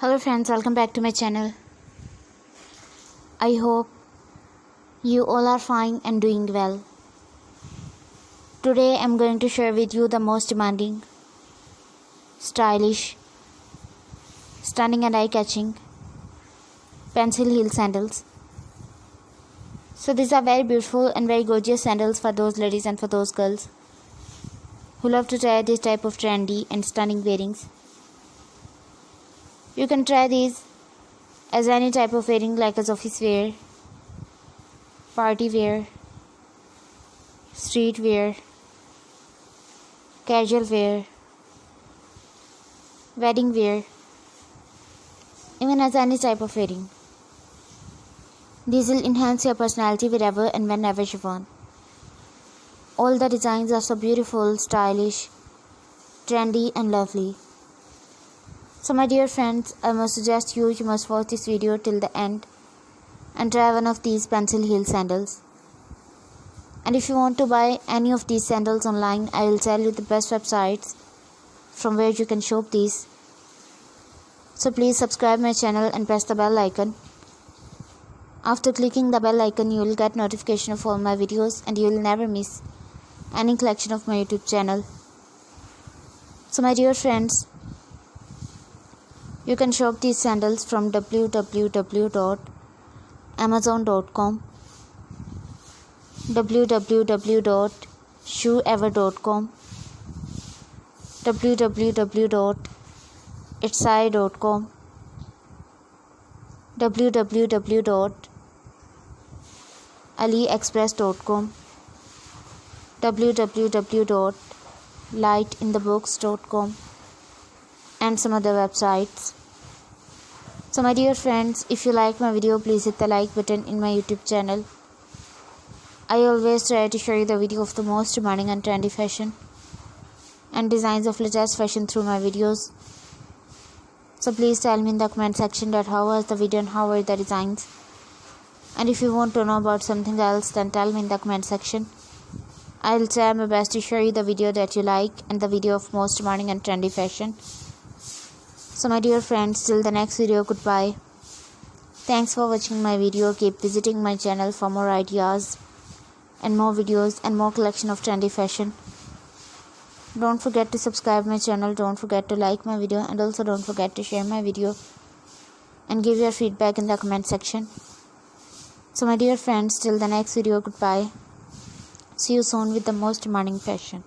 Hello friends, welcome back to my channel. I hope you all are fine and doing well. Today I'm going to share with you the most demanding, stylish, stunning and eye-catching pencil heel sandals. So these are very beautiful and very gorgeous sandals for those ladies and for those girls who love to try this type of trendy and stunning wearings. You can try these as any type of wearing, like as office wear, party wear, street wear, casual wear, wedding wear, even as any type of wearing. These will enhance your personality wherever and whenever you want. All the designs are so beautiful, stylish, trendy and lovely. So my dear friends, I must suggest you must watch this video till the end and try one of these pencil heel sandals. And if you want to buy any of these sandals online, I will tell you the best websites from where you can shop these. So please subscribe my channel and press the bell icon. After clicking the bell icon, you will get notification of all my videos and you will never miss any collection of my YouTube channel. So my dear friends, you can shop these sandals from www.amazon.com, www.shoeever.com, www.etsy.com, www.aliexpress.com, www.lightinthebooks.com, and some other websites. So my dear friends, if you like my video, please hit the like button in my YouTube channel. I always try to show you the video of the most demanding and trendy fashion and designs of latest fashion through my videos. So please tell me in the comment section that how was the video and how were the designs. And if you want to know about something else, then tell me in the comment section. I'll try my best to show you the video that you like and the video of most demanding and trendy fashion. So my dear friends, till the next video, goodbye. Thanks for watching my video. Keep visiting my channel for more ideas and more videos and more collection of trendy fashion. Don't forget to subscribe my channel, don't forget to like my video, and also don't forget to share my video and give your feedback in the comment section. So my dear friends, till the next video, goodbye. See you soon with the most demanding fashion.